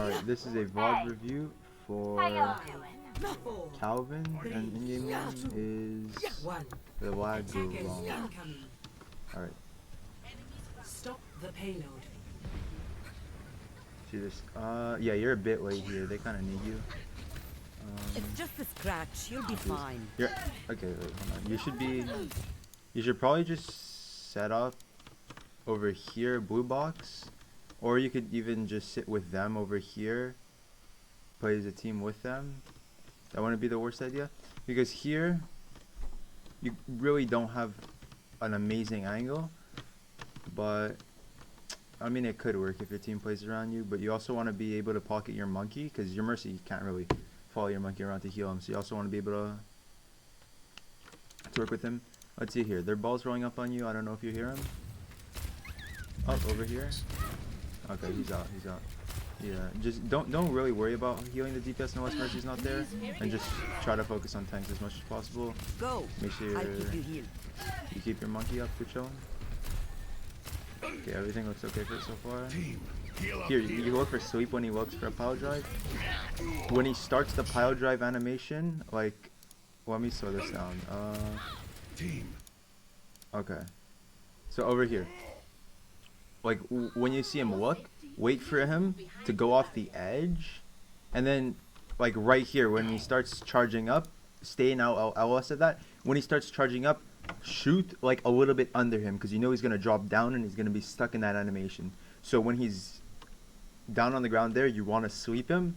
Alright, this is a VOD review for Calvin, and in-game name is the lag grew wrong. Alright. Stop the payload. See this? Yeah, you're a bit late here. They kind of need you. It's just a scratch. You'll be fine. Okay, wait, hold on. You should probably just set up over here, blue box, or you could even just sit with them over here, play as a team with them. That wouldn't be the worst idea, because here you really don't have an amazing angle, but I mean it could work if your team plays around you. But you also want to be able to pocket your monkey, because your mercy can't really follow your monkey around to heal him, so you also want to be able to work with him. Let's see here, their ball's rolling up on you. I don't know if you hear him. Oh, over here. Okay, he's out. Yeah, just don't really worry about healing the DPS unless Mercy's not there, and just try to focus on tanks as much as possible. Go. Make sure I'll keep you healed. you keep your monkey up to chilling. Okay, everything looks okay for it so far. Here, you look for sleep when he looks for a pile drive. When he starts the pile drive animation, like, let me slow this down. Okay. So over here, like when you see him look, wait for him to go off the edge, and then like right here when he starts charging up, stay in LS at that. When he starts charging up, shoot like a little bit under him, because you know he's gonna drop down and he's gonna be stuck in that animation. So when he's down on the ground there, you want to sweep him,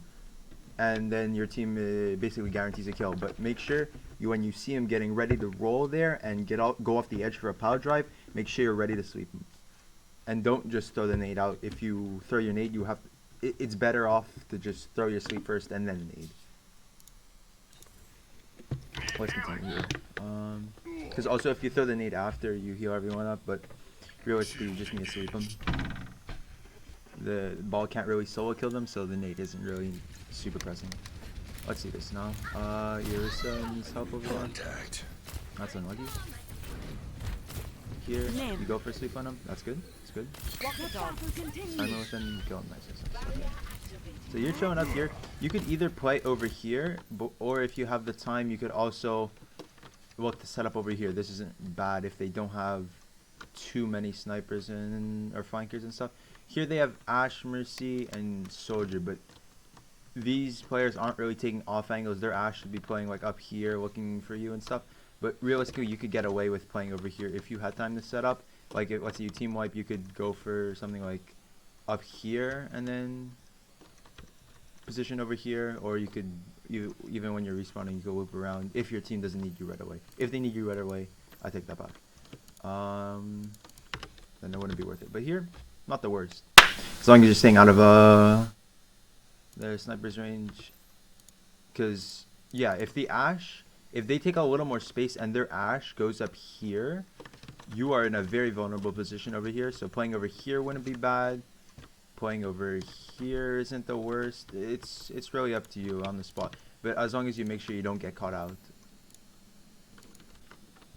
and then your team basically guarantees a kill. But make sure when you see him getting ready to roll there and go off the edge for a power drive, make sure you're ready to sweep him. And don't just throw the nade out. If you throw your nade, you have it's better off to just throw your sweep first and then nade. Let's continue here. Because also if you throw the nade after, you heal everyone up, but realistically you just need to sweep them. The ball can't really solo kill them, so the nade isn't really super pressing. Let's see this now. Eurissa needs help over there. That's unlucky. Here, you go for a sweep on him. That's good. That's good. Timer with him, kill him. Nice. Okay. So you're showing up here. You could either play over here, or if you have the time, you could also look to set up over here. This isn't bad if they don't have too many snipers or flankers and stuff. Here they have Ashe, Mercy, and Soldier, but these players aren't really taking off angles. Their Ashe should be playing like up here, looking for you and stuff. But realistically, you could get away with playing over here if you had time to set up. Like, let's say you team wipe, you could go for something like up here and then position over here, or you could, even when you're respawning, you can loop around if your team doesn't need you right away. If they need you right away, I take that back. Then it wouldn't be worth it. But here, not the worst. As long as you're staying out of their sniper's range. Because, yeah, if they take a little more space and their Ashe goes up here, you are in a very vulnerable position over here. So playing over here wouldn't be bad. Playing over here isn't the worst. It's really up to you on the spot. But as long as you make sure you don't get caught out.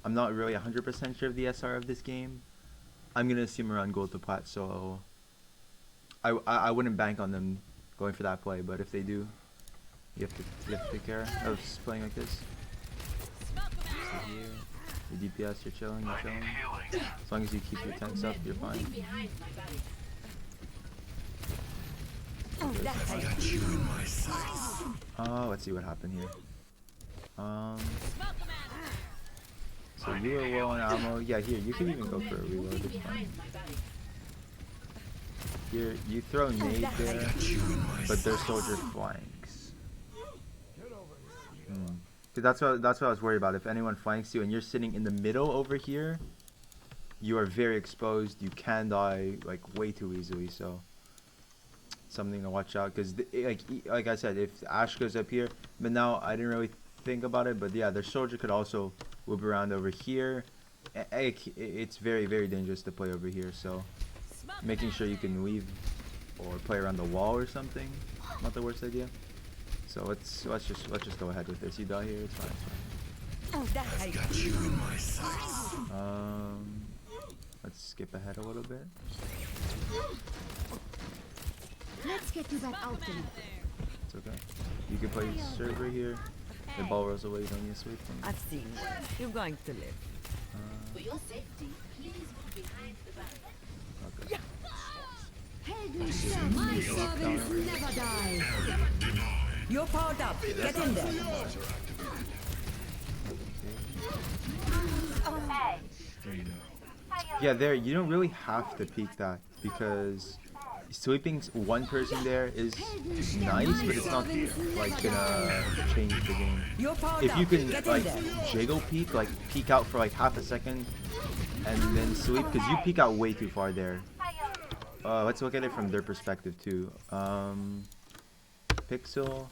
I'm not really 100% sure of the SR of this game. I'm going to assume around gold to plat, so I wouldn't bank on them going for that play. But if they do, you have to take care of playing like this. So here, your DPS, you're chilling. As long as you keep your tanks up, you're fine. Let's see what happened here. So you were low on ammo. Yeah, here, you can even go for a reload. It's fine. Here, you throw nade there, but their soldier flanks. That's what I was worried about. If anyone flanks you and you're sitting in the middle over here, you are very exposed. You can die like way too easily. So something to watch out. Because like I said, if Ashe goes up here, but now I didn't really think about it. But yeah, their soldier could also loop around over here. It's very, very dangerous to play over here. So making sure you can leave or play around the wall or something, not the worst idea. So let's just go ahead with this. You die here, it's fine. I've got you in my sights. Let's skip ahead a little bit. Let's get you back out there. It's okay. You can play server here. The ball rolls away, you don't need to sweep them. I've seen worse. You're going to live. For your safety, please move behind the back. Okay. My servants never die. You're powered up. Get in there. Yeah, there, you don't really have to peek that because sweeping one person there is nice, but it's not like gonna change the game. You're powered If you up. can Get like in there. jiggle peek, like peek out for like half a second and then sweep, because you peek out way too far there. Let's look at it from their perspective too. Pixel.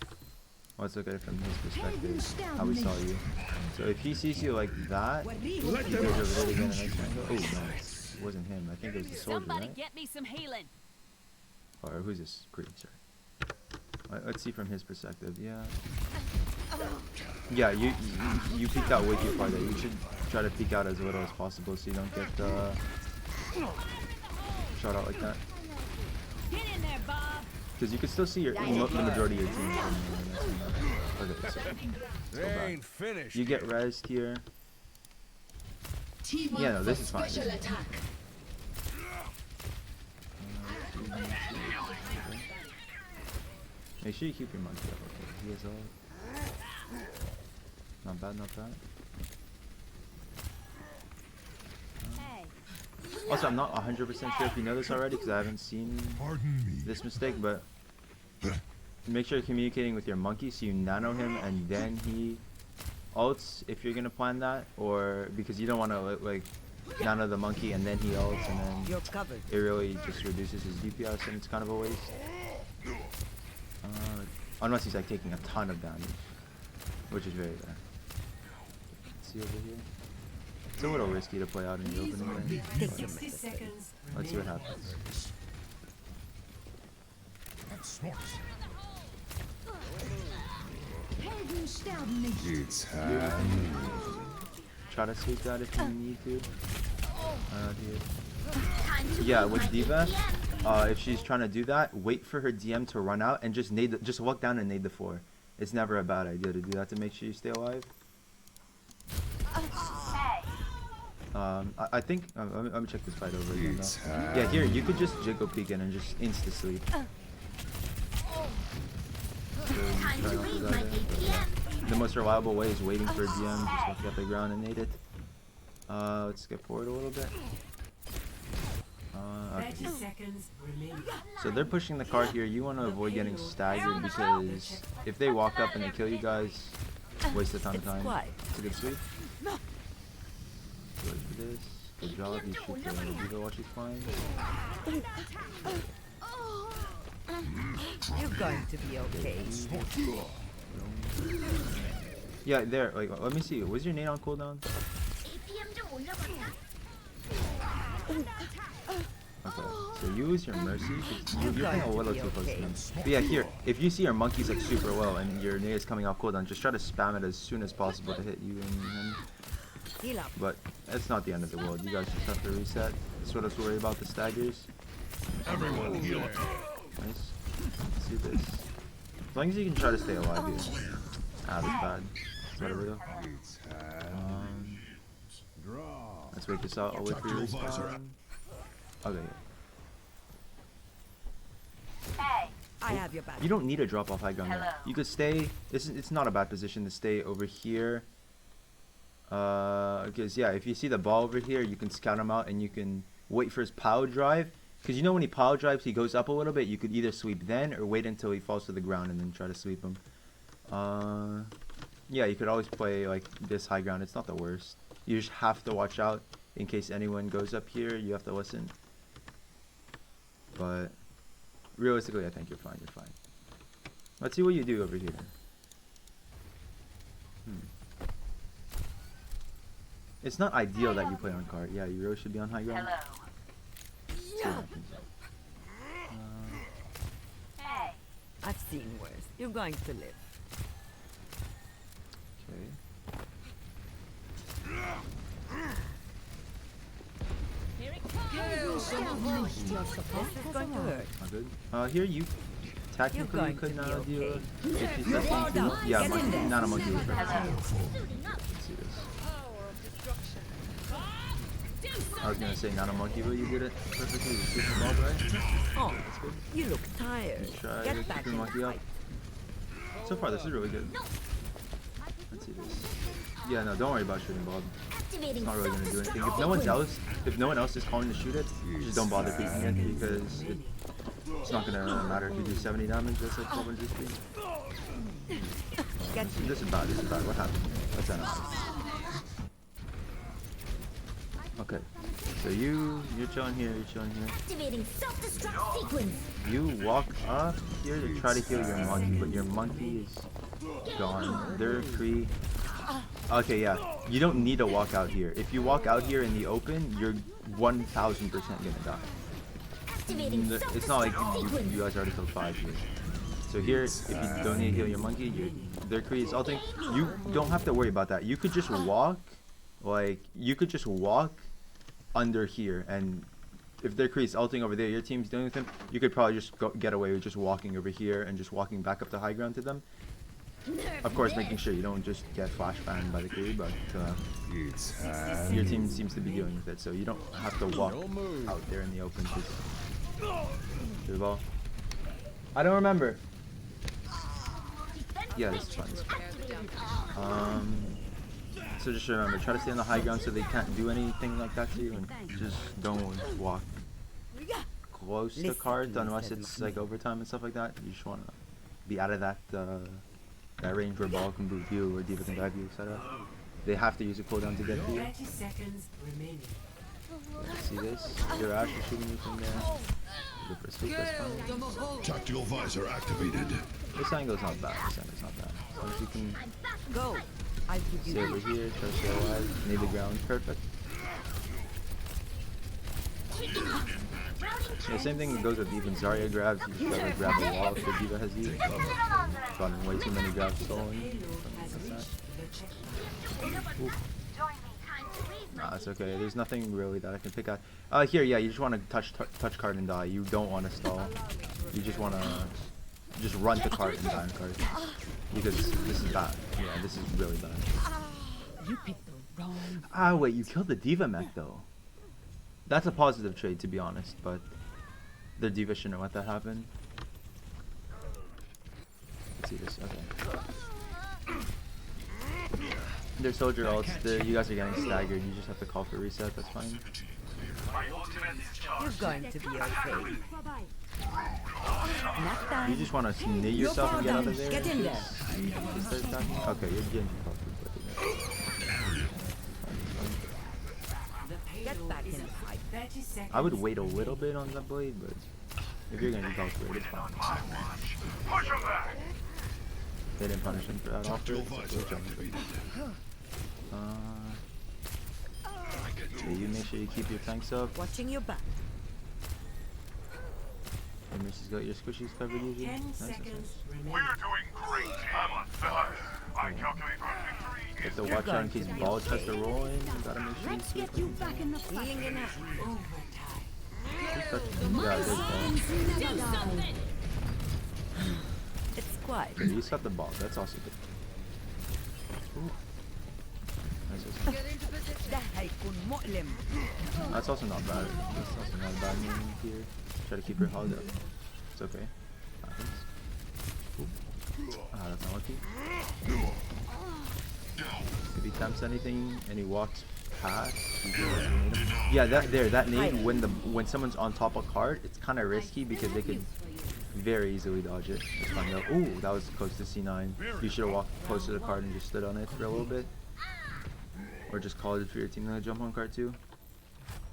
Let's look at it from his perspective. How we saw you. So if he sees you like that, he goes over there again and next time. Oh no, it wasn't him. I think it was the soldier, Somebody right? get me some healing. Or who's this? Green, sorry. Let's see from his perspective. Yeah. Yeah, you peeked out way too far there. You should try to peek out as little as possible so you don't get shot out like that. Get in there, Bob. Because you can still see the majority of your team. Okay, so They ain't finished. you get rezzed here. Yeah, no, this is fine. This is fine. Make sure you keep your monkey up. Okay, he is all. Not bad, not bad. Also, I'm not 100% sure if you know this already because I haven't seen this mistake, but make sure you're communicating with your monkey so you nano him and then he ults if you're gonna plan that, or because you don't want to like nano the monkey and then he ults and then You're covered. it really just reduces his DPS and it's kind of a waste. Unless he's like taking a ton of damage, which is very rare. Let's see over here. It's a little risky to play out in the open lane. Take your 60 medicine. seconds Let's see what remaining. happens. It's Try to sweep that if you need to. Yeah, with D.Va, if she's trying to do that, wait for her DM to run out and just just walk down and nade the floor. It's never a bad idea to do that to make sure you stay alive. I think let me check this fight over again. Yeah, here you could just jiggle peek in and just insta sleep. The most reliable way is waiting for a DM, just walk up the ground and nade it. Let's skip forward a little bit. Okay. 30 seconds remaining. So they're pushing the card here. You want to avoid getting staggered because if they walk up and they kill you guys, waste a ton of time. It's a good sweep. Good for this. Good job. You shoot the D.Va while she's flying. You're going to be okay. Yeah, there. Like, let me see. Was your nade on cooldown? Okay, so use your mercy. You're playing a little too close to them. But yeah, here, if you see your monkey's like super low and your nade is coming off cooldown, just try to spam it as soon as possible to hit you and him. Heal up. But it's not the end of the world. You guys just have to reset. That's what I was worried about, the staggers. everyone heal up. Nice. Let's do this. As long as you can try to stay alive here. Ah, that's bad. Whatever though. Let's wait this out. I'll wait for your respawn. Okay. I have your back. You don't need to drop off high ground here. You could stay. It's not a bad position to stay over here. Because yeah, if you see the ball over here, you can scout him out and you can wait for his power drive. Because you know when he power drives, he goes up a little bit. You could either sweep then or wait until he falls to the ground and then try to sweep him. Yeah, you could always play like this high ground. It's not the worst. You just have to watch out in case anyone goes up here. You have to listen. But realistically, I think you're fine. You're fine. Let's see what you do over here. It's not ideal that you play on cart. Yeah, you really should be on high ground. I've seen worse. You're going to live. Okay. Here it comes. This is going to hurt. Not good. Here you technically going could to be now do okay. if you set things to, yeah, Get in there. not a monkey would perfect. Let's see this. I was gonna say not a monkey, but you did it perfectly. You shoot the ball, right? Oh, That's good. you look tired. Try to Get keep back the in the monkey up. fight. So far, this is really good. Let's see this. Yeah, no, don't worry about shooting Bob. It's not really gonna do anything. If no one else is calling to shoot it, just don't bother peeking it because it's not gonna matter if you do 70 damage. That's like 1200 speed. Get This is bad. This is bad. What happened? Let's analyze. Okay, so you're chilling here. You're chilling here. Activating self-destruct sequence. You walk up here to try to heal your monkey, but your monkey is gone. They're free. Okay, yeah. You don't need to walk out here. If you walk out here in the open, you're 1000% gonna die. Activating It's not like self-destruct sequence. you guys already killed 5 here. So here, if you don't need to heal your monkey, their Kree is ulting. You don't have to worry about that. You could just walk, under here, and if their Kree is ulting over there, your team's dealing with him, you could probably just get away with just walking over here and just walking back up the high ground to them. Of course, making sure you don't just get flash banged by the Kree, but your team seems to be dealing with it, so you don't have to walk out there in the open. Good ball. I don't remember. Yeah, this is fine. This is fine. So just remember, try to stay on the high ground so they can't do anything like that to you, and just don't walk close to cards unless it's like overtime and stuff like that. You just want to be out of that that range where ball can boot you or Diva can dive you, etc. They have to use a cooldown to get to you. 30 seconds remaining. See this? Your Ash is shooting you from there. Go for a sweep, that's fine. Tactical visor activated. This angle's not bad. This angle's not bad. As long as you can Go. I'll give stay you over here, try to stay alive, near the ground, perfect. Yeah, same thing goes with even Zarya grabs. You just gotta grab the wall if the Diva has you. Gotten way too many grabs stolen. That's that. Oof. Nah, it's okay. There's nothing really that I can pick at. Here, yeah, you just want to touch card and die. You don't want to stall. You just want to just run to card and die on card. Because this is bad. Yeah, this is really bad. You picked the wrong. Ah, wait, you killed the Diva mech though. That's a positive trade, to be honest, but the Diva shouldn't have let that happen. Let's see this. Okay. Their soldier ults. You guys are getting staggered. You just have to call for reset. That's fine. You're going to be okay. Not time. You just want to knee yourself and get out of there. Get in there. Start attacking? Okay, you're getting called. Get back in the fight. 30 seconds. I would wait a little bit on that blade, but if you're gonna call for it, it's fine. They didn't punish him for that offer. Yeah, you make sure you keep your tanks up. Watching your back. And she's got your squishies covered usually. 10 Nice, nice, seconds nice. remaining. If the watch out in case ball tries to roll in, you gotta make sure you Let's sweep get you them. back in the fight. Healing in action. Overtime. Yeah, there's ball. Do something. It's quiet. Okay, you set the ball. That's also good. Ooh. Nice, nice. ده هيكون مؤلم. That's also not bad. That's also not a bad move here. Try to keep her held up. It's okay. Happens. Ooh. Ah, that's not lucky. If he attempts anything and he walks past, you can nade him. Yeah, that nade when someone's on top of card, it's kind of risky because they could very easily dodge it. It's fine though. Ooh, that was close to C9. You should have walked close to the card and just stood on it for a little bit. Or just called it for your team to jump on card too.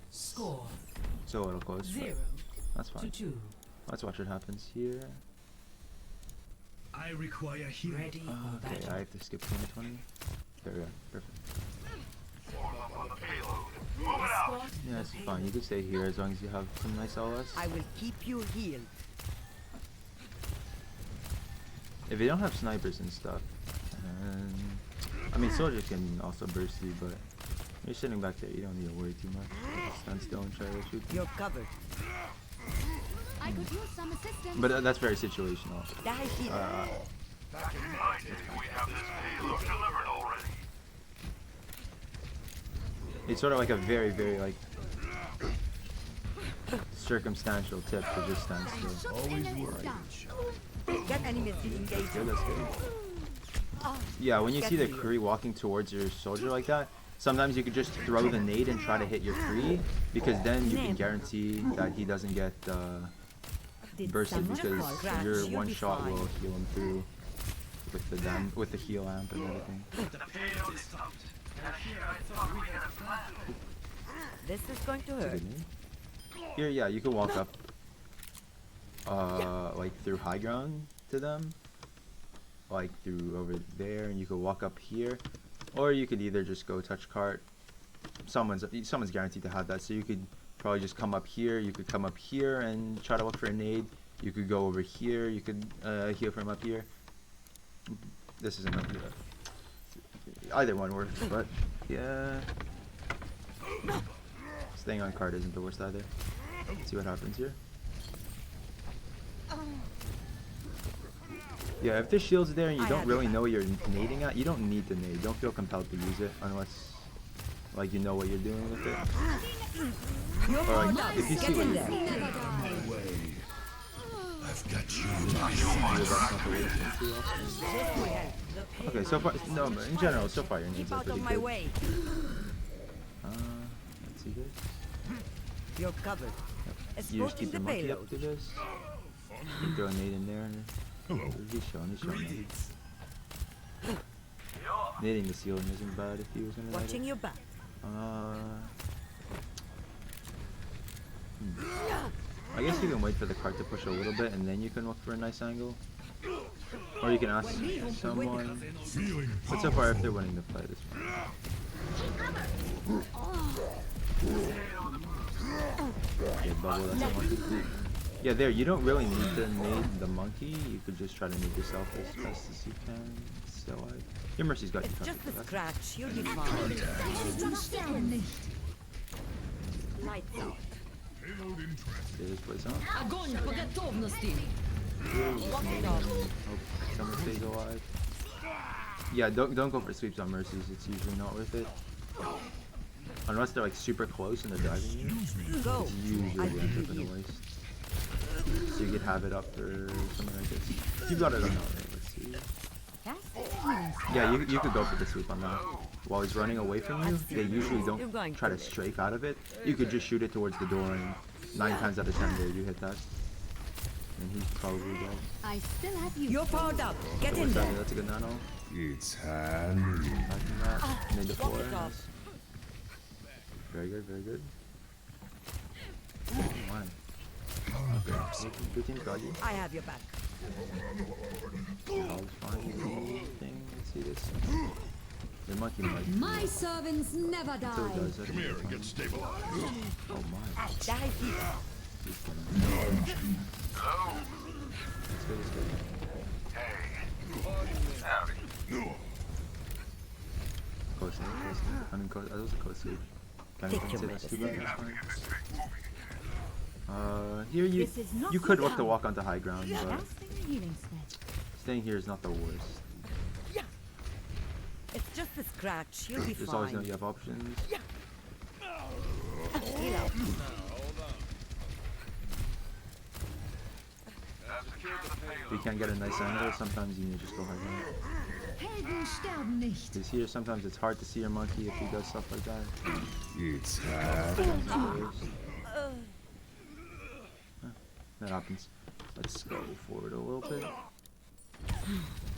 Score So a little close, but 0 that's to fine. 2. Let's watch what happens here. I require healing. Ready for Okay, battle. I have to skip 2020. There we go. Perfect. Escort Yeah, it's fine. You can stay here as long as you have some nice LS. I will keep you healed. If you don't have snipers and stuff, I mean soldiers can also burst you, but You're sitting back there. You don't need to worry too much. Just stand still and try to shoot them. You're covered. I could use some assistance. But that's very situational. Die here. It's sort of like a very, very like circumstantial tip to just stand still. Always worried. Get enemies engaged. Yeah, that's good. Yeah, when you see the Kree walking towards your soldier like that, sometimes you could just throw the nade and try to hit your Kree, because then you can guarantee that he doesn't get Did bursted, someone because scratch? your You'll one be shot fine. will heal him through with the heal amp and everything. This is going to That's a hurt. good nade. Here, yeah, you can walk up like through high ground to them, like through over there, and you could walk up here, or you could either just go touch cart. Someone's guaranteed to have that, so you could probably just come up here. You could come up here and try to look for a nade. You could go over here. You could heal from up here. This isn't up here. Either one works, but yeah, staying on cart isn't the worst either. Let's see what happens here. Yeah, if the shield's there and you don't really know what you're nading at, you don't need to nade. Don't feel compelled to use it unless, like, you know what you're doing with it. Or like, if you see what you're doing. My way. I've got you. That's not the way it's meant to also. Okay, so far, no, but in general, so far your nades Keep are out pretty of my good. way. Let's see this. You're covered. You just Escorting keep the your monkey payload. up to this. You throw a nade in there. And Hello. he's showing. Nading the ceiling isn't bad if he was gonna nade Watching it. your back. I guess you can wait for the cart to push a little bit and then you can look for a nice angle. Or you can ask someone. Feeling But so far, if they're winning the fight, it's fine. Okay, bubble, that's a monkey. Yeah, there, you don't really need to nade the monkey. You could just try to nade yourself as best as you can. So, your Mercy's got you It's covered. just so a that's- scratch. You'll be fine. Lights out. payload interest. Okay, this place on. Огонь по готовности. Here, you just nade and hope someone stays alive. Yeah, don't go for sweeps on Mercies. It's usually not worth it. Unless they're like super close and they're driving you. Go. It's usually ends up in a waste. So you could have it up or something like this. You've got it on that, right? Let's see. Yeah, you could go for the sweep on that. While he's running away from you, they usually You're don't going try to for it. strafe out of it. You could just shoot it towards the door, and 9 times out of 10 there you hit that. And he's probably dead. I still have you. You're powered up. Get So in what's that? there. That's a good nano. It's handy. Attacking that. Made the Walk 4. it off. Very good, very good. Come on. Good team's got you. I have your back. Dog's fine. Thing. Let's see this. The monkey might. My servants never Until it die. does, Come here and get stabilized. Oh my. Die here. He's gonna. That's good, that's good. Close, close. I mean, close. That was a close sweep. Can't Take even your say that's too bad. That's fine. Here This is not you could for look to them. walk onto high ground, but Casting a healing spell. staying here is not the worst. It's just a scratch. You'll be There's always fine. you have options. Heal out. If you can't get a nice angle, sometimes you need to just go high ground. Helden sterben nicht. Because here, sometimes it's hard to see your monkey if he does stuff like that. It's handy. Sometimes it's the worst. That happens. Let's go forward a little bit.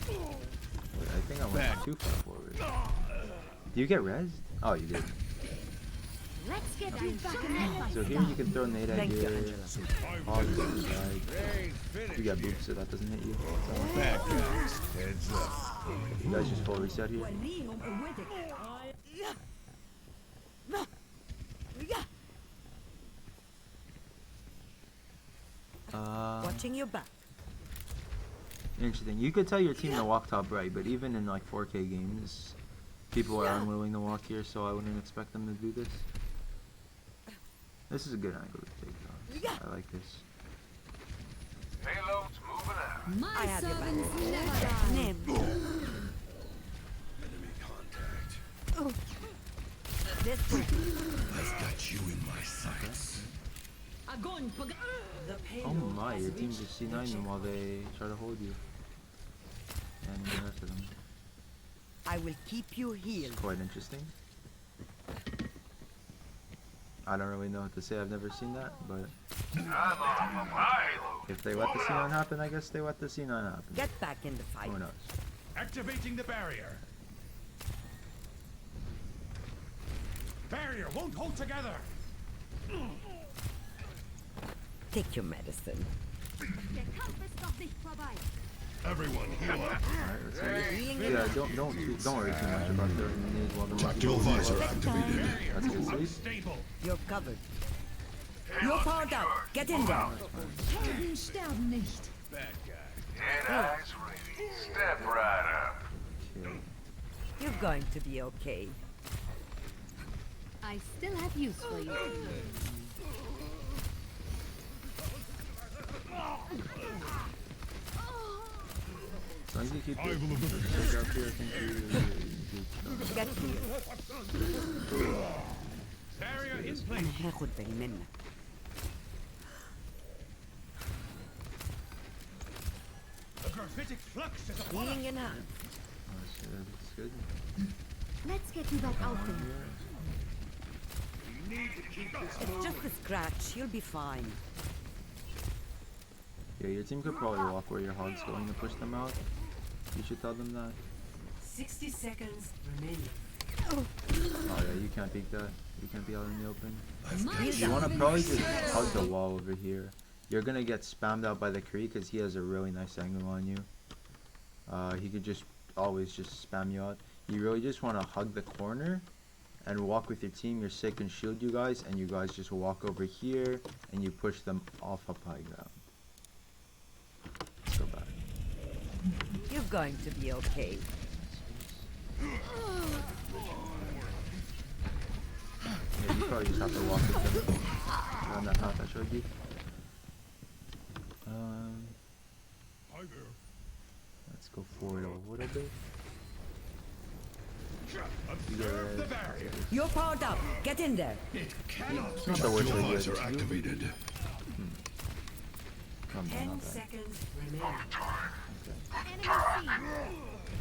Wait, I think I went too far forward. Do you get res? Oh, you did. Let's get you back in the fight. So here you can throw nade at Thank you, here. Angela. All the other side. You got boots, so that doesn't hit you. So, Heads up. you guys just full reset here. Watching your back. Interesting. You could tell your team to walk top right, but even in like 4K games, People are unwilling to walk here, so I wouldn't expect them to do this. This is a good angle to take, though. I like this. Payload's moving out. I My have your back. servants never die. Name. Enemy contact. This way. I've got you in my sights. Огонь, пога- Oh my, your team just C9 them while they try to hold you. And the rest of them. I will keep you healed. Quite interesting. I don't really know what to say, I've never seen that, but I'm on the payload. if they let the C9 happen, I guess they let the C9 happen. Get back in the fight. Who knows? Activating the barrier. Barrier won't hold together. Take your medicine. Der Kampf ist noch nicht vorbei. Everyone heal up. Alright, let's see. Healing Yeah, don't worry too much about throwing the nades while the Tactical visor activated. That's good sleep. Stable. You're covered. You're powered up. Get in there. Helden sterben nicht. Dead eyes ready. Step right up. Okay. You're going to be okay. I still have use for you. As long as you keep it stick up here, I think you're good. Get here. Barrier in place. هاخد بالي منك. The graphitic flux is upon us. Healing in hand. Oh shit, that's good. Let's get you back out there. It's just a scratch. You'll be fine. Yeah, your team could probably walk where your hog's going to push them out. You should tell them that. 60 seconds remaining. Oh yeah, you can't beat that. You can't be out in the open. My You want to servants probably just never hug the die. wall over here. You're gonna get spammed out by the Kree because he has a really nice angle on you. He could just always just spam you out. You really just want to hug the corner and walk with your team. Your Sig can shield you guys, and you guys just walk over here and you push them off up high ground. Let's go back. You're going to be okay. Yeah, you probably just have to walk with them on that path I showed you. Let's go forward a little bit. Observe the barrier. You're powered up. Get in there. It's not the worst Tactical idea. visor activated. Come on, 10 not bad. seconds remaining.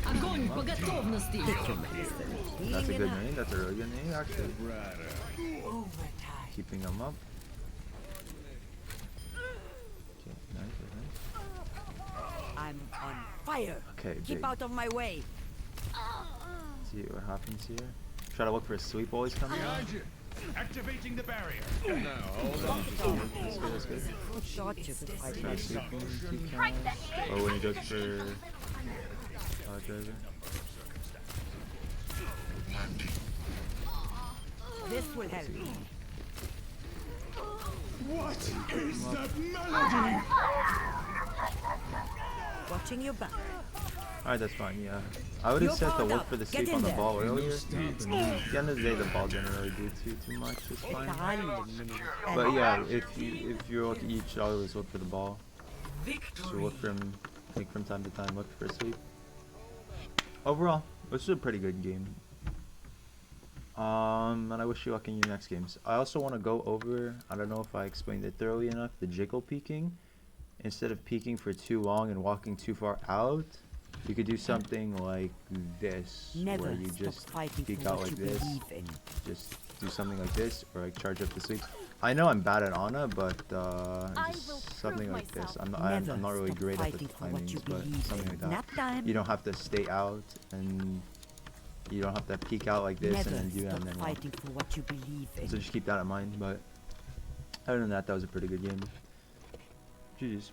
Огонь по готовности. Take your medicine. That's a Healing in good hand. name. That's a really good name, actually. Overtime. Keeping them up. Okay, nice. I'm on fire. Okay, Keep big. out of my way. See what happens here. Try to look for a sweep while he's coming out. Behind you. Activating the barrier. That's good. Shot you to fight Try me. to sweep him if you can. Or when he goes for driver. This will help. What is that melody? Watching your back. Alright, that's fine, yeah. I would have You're said to powered look up. for the Get sweep in on the there. ball earlier. At the end of the day, the ball didn't really do too much. It's fine. But yeah, if you look, you should always look for the ball. So Victory. look from, like from time to time, look for a sweep. Overall, this is a pretty good game. And I wish you luck in your next games. I also want to go over, I don't know if I explained it thoroughly enough, the jiggle peeking. Instead of peeking for too long and walking too far out, you could do something like this, Never where you stop just fighting peek for out what like you this. believe in. Just do something like this, or like charge up the sweeps. I know I'm bad at Ana, but I just will something prove like this. myself. I'm not really Stop great at the fighting for what you timings, but believe something in. like that. Nap time. You don't have to stay out, and you don't have to peek out like this Never and then do that stop and then walk. fighting for what you believe in. So just keep that in mind. But other than that, that was a pretty good game. GG's.